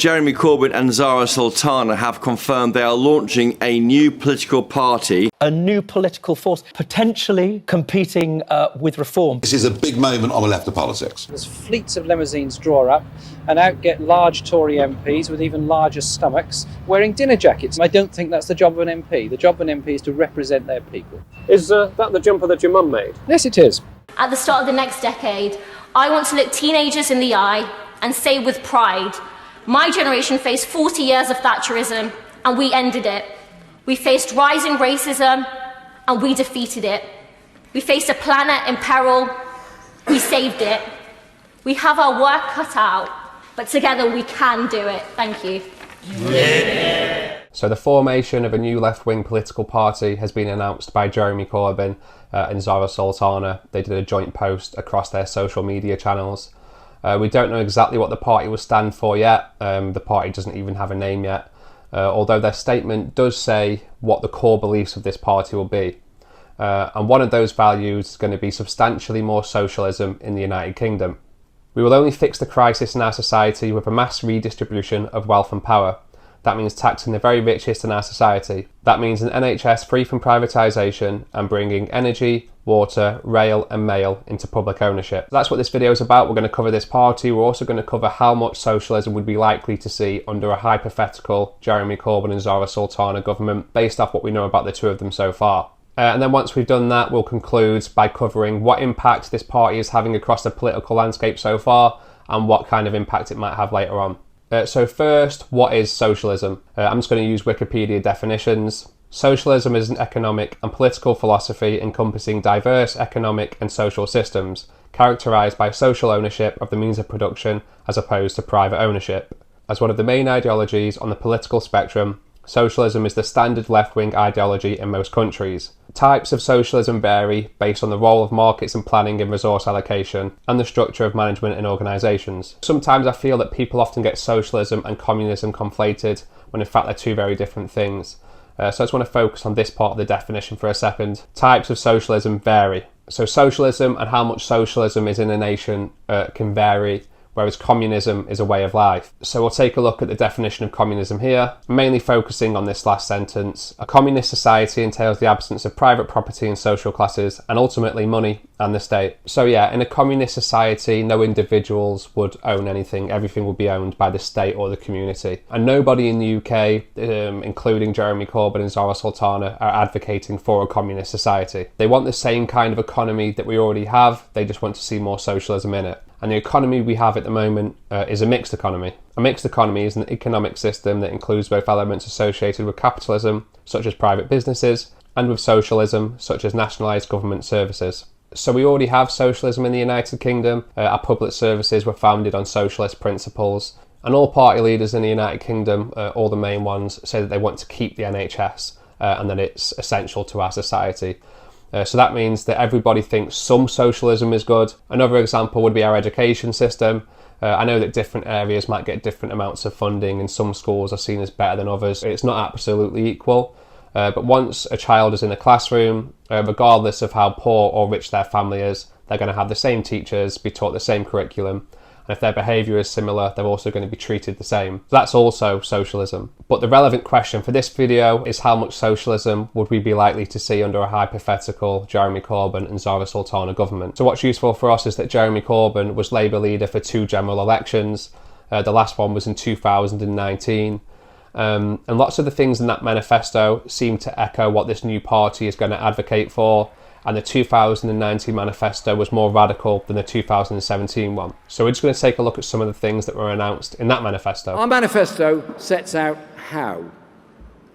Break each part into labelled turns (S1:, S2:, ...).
S1: Jeremy Corbyn and Zara Sultana have confirmed they are launching a new political party.
S2: A new political force, potentially competing with Reform.
S3: This is a big moment on the left of politics.
S4: As fleets of limousines draw up, and out get large Tory MPs with even larger stomachs wearing dinner jackets. I don't think that's the job of an MP. The job of an MP is to represent their people.
S5: Is that the jumper that your mum made?
S4: Yes, it is.
S6: At the start of the next decade, I want to look teenagers in the eye and say with pride, my generation faced 40 years of Thatcherism and we ended it. We faced rising racism and we defeated it. We faced a planet in peril, we saved it. We have our work cut out, but together we can do it. Thank you.
S7: So the formation of a new left-wing political party has been announced by Jeremy Corbyn and Zara Sultana. They did a joint post across their social media channels. We don't know exactly what the party will stand for yet. The party doesn't even have a name yet, although their statement does say what the core beliefs of this party will be. And one of those values is going to be substantially more socialism in the United Kingdom. We will only fix the crisis in our society with a mass redistribution of wealth and power. That means taxing the very richest in our society. That means an NHS free from privatisation and bringing energy, water, rail and mail into public ownership. That's what this video is about. We're going to cover this party. We're also going to cover how much socialism would be likely to see under a hypothetical Jeremy Corbyn and Zara Sultana government based off what we know about the two of them so far. And then once we've done that, we'll conclude by covering what impact this party is having across the political landscape so far and what kind of impact it might have later on. So first, what is socialism? I'm just going to use Wikipedia definitions. Socialism is an economic and political philosophy encompassing diverse economic and social systems, characterised by social ownership of the means of production as opposed to private ownership. As one of the main ideologies on the political spectrum, socialism is the standard left-wing ideology in most countries. Types of socialism vary based on the role of markets in planning and resource allocation and the structure of management in organisations. Sometimes I feel that people often get socialism and communism conflated when in fact they're two very different things. So I just want to focus on this part of the definition for a second. Types of socialism vary. So socialism and how much socialism is in a nation can vary, whereas communism is a way of life. So we'll take a look at the definition of communism here, mainly focusing on this last sentence. A communist society entails the absence of private property and social classes, and ultimately money and the state. So yeah, in a communist society, no individuals would own anything. Everything would be owned by the state or the community. And nobody in the UK, including Jeremy Corbyn and Zara Sultana, are advocating for a communist society. They want the same kind of economy that we already have, they just want to see more socialism in it. And the economy we have at the moment is a mixed economy. A mixed economy is an economic system that includes both elements associated with capitalism, such as private businesses, and with socialism, such as nationalised government services. So we already have socialism in the United Kingdom. Our public services were founded on socialist principles. And all party leaders in the United Kingdom, all the main ones, say that they want to keep the NHS and that it's essential to our society. So that means that everybody thinks some socialism is good. Another example would be our education system. I know that different areas might get different amounts of funding and some schools are seen as better than others. It's not absolutely equal. But once a child is in a classroom, regardless of how poor or rich their family is, they're going to have the same teachers, be taught the same curriculum. And if their behaviour is similar, they're also going to be treated the same. That's also socialism. But the relevant question for this video is how much socialism would we be likely to see under a hypothetical Jeremy Corbyn and Zara Sultana government? So what's useful for us is that Jeremy Corbyn was Labour leader for 2 general elections. The last one was in 2019. And lots of the things in that manifesto seem to echo what this new party is going to advocate for. And the 2019 manifesto was more radical than the 2017 one. So we're just going to take a look at some of the things that were announced in that manifesto.
S8: Our manifesto sets out how,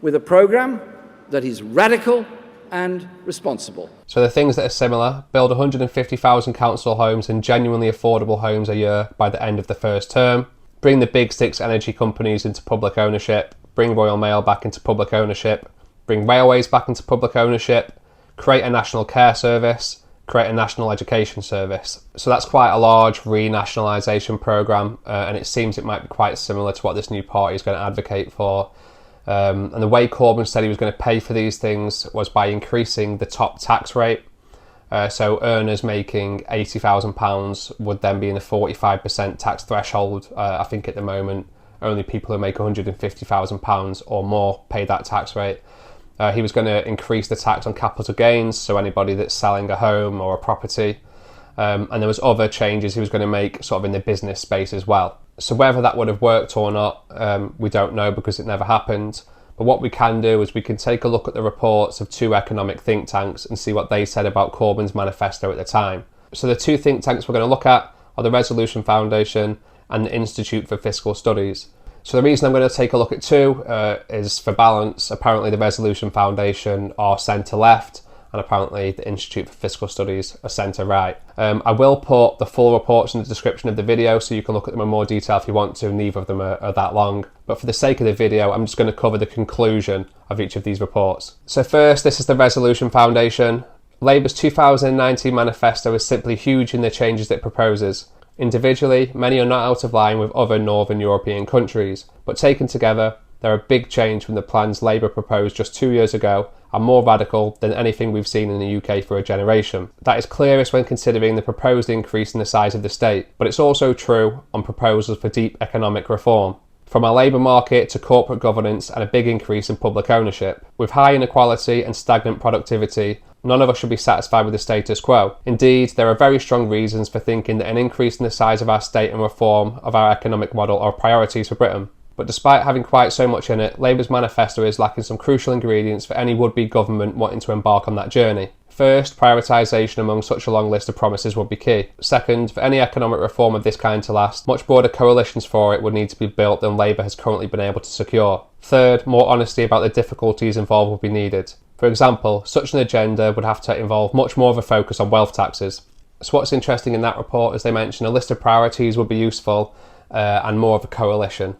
S8: with a programme that is radical and responsible.
S7: So the things that are similar: build 150,000 council homes and genuinely affordable homes a year by the end of the first term, bring the big 6 energy companies into public ownership, bring Royal Mail back into public ownership, bring railways back into public ownership, create a national care service, create a national education service. So that's quite a large renationalisation programme, and it seems it might be quite similar to what this new party is going to advocate for. And the way Corbyn said he was going to pay for these things was by increasing the top tax rate. So earners making £80,000 would then be in the 45% tax threshold, I think at the moment, only people who make £150,000 or more pay that tax rate. He was going to increase the tax on capital gains, so anybody that's selling a home or a property. And there was other changes he was going to make sort of in the business space as well. So whether that would have worked or not, we don't know because it never happened. But what we can do is we can take a look at the reports of 2 economic think tanks and see what they said about Corbyn's manifesto at the time. So the 2 think tanks we're going to look at are the Resolution Foundation and the Institute for Fiscal Studies. So the reason I'm going to take a look at 2 is for balance. Apparently the Resolution Foundation are centre-left, and apparently the Institute for Fiscal Studies are centre-right. I will put the full reports in the description of the video so you can look at them in more detail if you want to. Neither of them are that long. But for the sake of the video, I'm just going to cover the conclusion of each of these reports. So first, this is the Resolution Foundation. Labour's 2019 manifesto is simply huge in the changes it proposes. Individually, many are not out of line with other Northern European countries, but taken together, they're a big change from the plans Labour proposed just 2 years ago and more radical than anything we've seen in the UK for a generation. That is clearest when considering the proposed increase in the size of the state, but it's also true on proposals for deep economic reform. From our labour market to corporate governance and a big increase in public ownership. With high inequality and stagnant productivity, none of us should be satisfied with the status quo. Indeed, there are very strong reasons for thinking that an increase in the size of our state and reform of our economic model are priorities for Britain. But despite having quite so much in it, Labour's manifesto is lacking some crucial ingredients for any would-be government wanting to embark on that journey. First, prioritisation among such a long list of promises would be key. Second, for any economic reform of this kind to last, much broader coalitions for it would need to be built than Labour has currently been able to secure. Third, more honesty about the difficulties involved would be needed. For example, such an agenda would have to involve much more of a focus on wealth taxes. So what's interesting in that report is they mention a list of priorities would be useful and more of a coalition.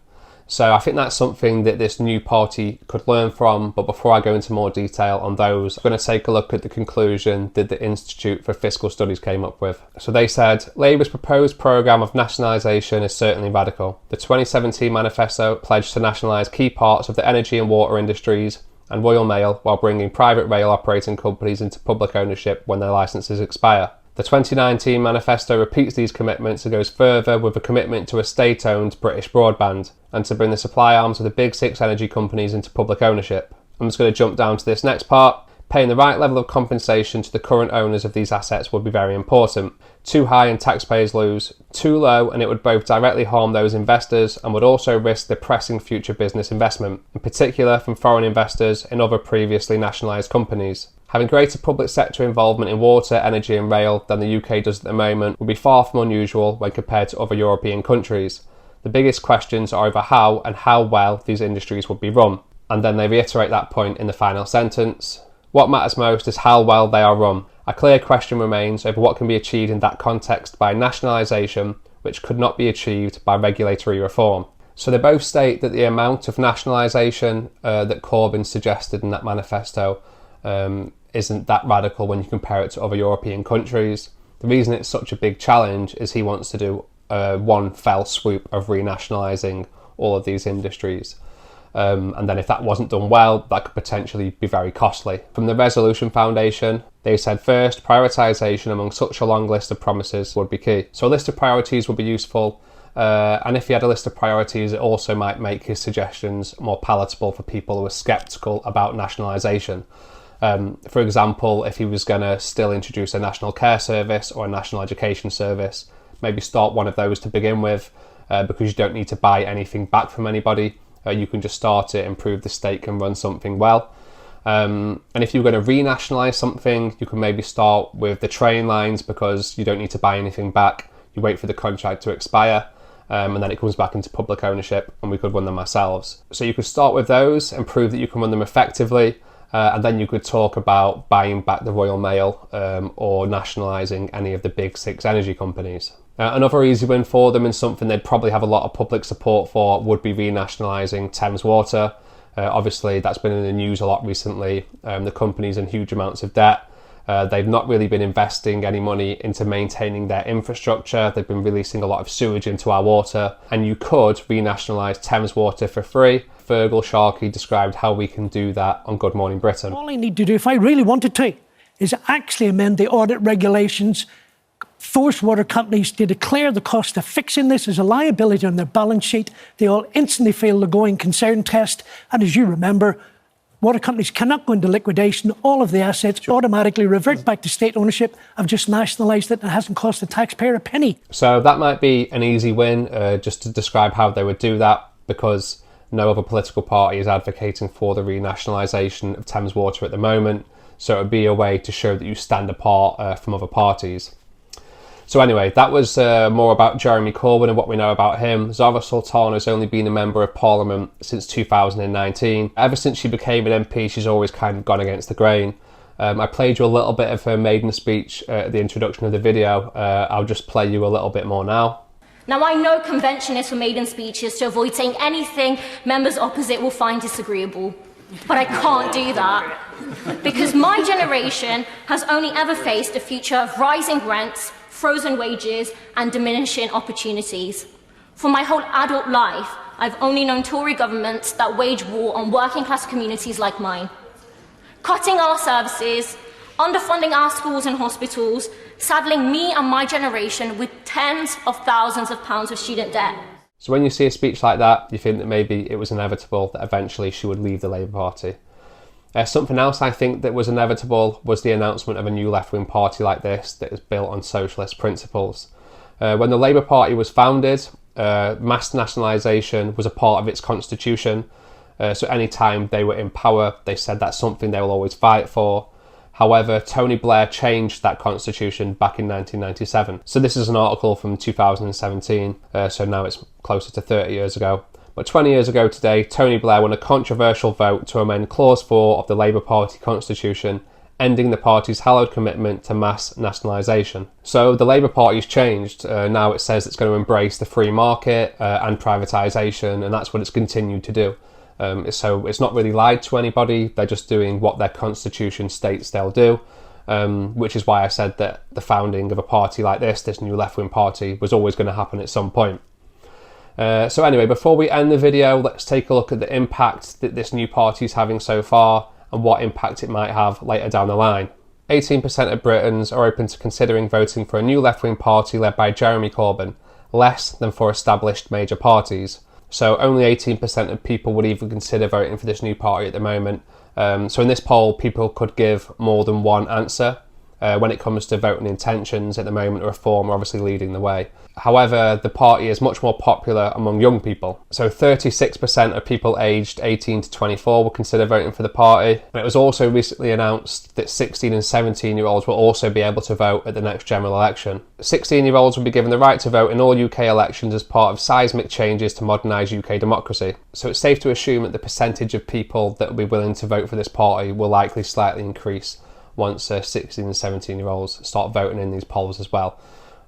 S7: So I think that's something that this new party could learn from, but before I go into more detail on those, I'm going to take a look at the conclusion that the Institute for Fiscal Studies came up with. So they said, Labour's proposed programme of nationalisation is certainly radical. The 2017 manifesto pledged to nationalise key parts of the energy and water industries and Royal Mail while bringing private rail operating companies into public ownership when their licences expire. The 2019 manifesto repeats these commitments and goes further with a commitment to a state-owned British broadband and to bring the supply arms of the big 6 energy companies into public ownership. I'm just going to jump down to this next part. Paying the right level of compensation to the current owners of these assets would be very important. Too high and taxpayers lose. Too low and it would both directly harm those investors and would also risk depressing future business investment, in particular from foreign investors in other previously nationalised companies. Having greater public sector involvement in water, energy and rail than the UK does at the moment would be far from unusual when compared to other European countries. The biggest questions are over how and how well these industries would be run. And then they reiterate that point in the final sentence. What matters most is how well they are run. A clear question remains over what can be achieved in that context by nationalisation, which could not be achieved by regulatory reform. So they both state that the amount of nationalisation that Corbyn suggested in that manifesto isn't that radical when you compare it to other European countries. The reason it's such a big challenge is he wants to do one fell swoop of renationalising all of these industries. And then if that wasn't done well, that could potentially be very costly. From the Resolution Foundation, they said first, prioritisation among such a long list of promises would be key. So a list of priorities would be useful, and if he had a list of priorities, it also might make his suggestions more palatable for people who are sceptical about nationalisation. For example, if he was going to still introduce a national care service or a national education service, maybe start one of those to begin with, because you don't need to buy anything back from anybody. You can just start it and prove the state can run something well. And if you're going to renationalise something, you can maybe start with the train lines because you don't need to buy anything back. You wait for the contract to expire, and then it comes back into public ownership and we could run them ourselves. So you could start with those and prove that you can run them effectively, and then you could talk about buying back the Royal Mail or nationalising any of the big 6 energy companies. Another easy win for them and something they'd probably have a lot of public support for would be renationalising Temps Water. Obviously that's been in the news a lot recently. The company's in huge amounts of debt. They've not really been investing any money into maintaining their infrastructure. They've been releasing a lot of sewage into our water, and you could renationalise Thames Water for free. Fergal Sharkey described how we can do that on Good Morning Britain.
S9: All I need to do, if I really wanted to, is actually amend the audit regulations forced water companies to declare the cost of fixing this as a liability on their balance sheet. They all instantly fail the going concern test. And as you remember, water companies cannot go into liquidation. All of the assets automatically revert back to state ownership. I've just nationalised it and it hasn't cost the taxpayer a penny.
S7: So that might be an easy win, just to describe how they would do that, because no other political party is advocating for the renationalisation of Thames Water at the moment. So it would be a way to show that you stand apart from other parties. So anyway, that was more about Jeremy Corbyn and what we know about him. Zara Sultana has only been a member of Parliament since 2019. Ever since she became an MP, she's always kind of gone against the grain. I played you a little bit of her maiden speech at the introduction of the video. I'll just play you a little bit more now.
S6: Now, I know convention is for maiden speeches to avoid saying anything members opposite will find disagreeable. But I can't do that. Because my generation has only ever faced a future of rising rents, frozen wages and diminishing opportunities. For my whole adult life, I've only known Tory governments that wage war on working class communities like mine. Cutting our services, underfunding our schools and hospitals, saddling me and my generation with tens of thousands of pounds of student debt.
S7: So when you see a speech like that, you think that maybe it was inevitable that eventually she would leave the Labour Party. Something else I think that was inevitable was the announcement of a new left-wing party like this that is built on socialist principles. When the Labour Party was founded, mass nationalisation was a part of its constitution. So any time they were in power, they said that's something they will always fight for. However, Tony Blair changed that constitution back in 1997. So this is an article from 2017, so now it's closer to 30 years ago. But 20 years ago today, Tony Blair won a controversial vote to amend Clause 4 of the Labour Party constitution, ending the party's hallowed commitment to mass nationalisation. So the Labour Party's changed. Now it says it's going to embrace the free market and privatisation, and that's what it's continued to do. So it's not really lied to anybody, they're just doing what their constitution states they'll do, which is why I said that the founding of a party like this new left-wing party, was always going to happen at some point. So anyway, before we end the video, let's take a look at the impact that this new party is having so far and what impact it might have later down the line. 18% of Britons are open to considering voting for a new left-wing party led by Jeremy Corbyn, less than for established major parties. So only 18% of people would even consider voting for this new party at the moment. So in this poll, people could give more than one answer. When it comes to voting intentions at the moment, Reform are obviously leading the way. However, the party is much more popular among young people. So 36% of people aged 18 to 24 will consider voting for the party. And it was also recently announced that 16 and 17-year-olds will also be able to vote at the next general election. 16-year-olds will be given the right to vote in all UK elections as part of seismic changes to modernise UK democracy. So it's safe to assume that the percentage of people that will be willing to vote for this party will likely slightly increase once 16 and 17-year-olds start voting in these polls as well.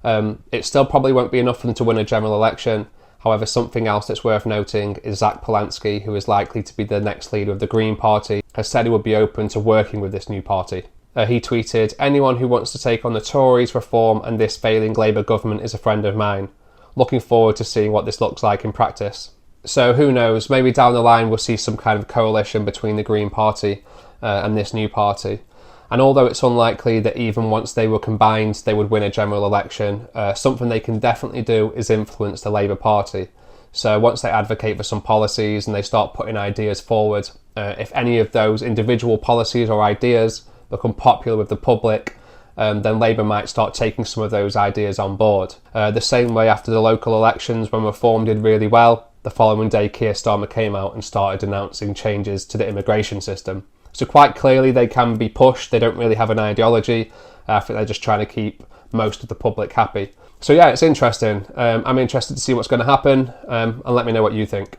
S7: It still probably won't be enough for them to win a general election. However, something else that's worth noting is Zach Polanski, who is likely to be the next leader of the Green Party, has said he would be open to working with this new party. He tweeted, "Anyone who wants to take on the Tories, Reform and this failing Labour government is a friend of mine. Looking forward to seeing what this looks like in practice." So who knows, maybe down the line we'll see some kind of coalition between the Green Party and this new party. And although it's unlikely that even once they were combined they would win a general election, something they can definitely do is influence the Labour Party. So once they advocate for some policies and they start putting ideas forward, if any of those individual policies or ideas become popular with the public, then Labour might start taking some of those ideas on board. The same way after the local elections when Reform did really well, the following day Keir Starmer came out and started announcing changes to the immigration system. So quite clearly they can be pushed, they don't really have an ideology, I think they're just trying to keep most of the public happy. So yeah, it's interesting. I'm interested to see what's going to happen, and let me know what you think.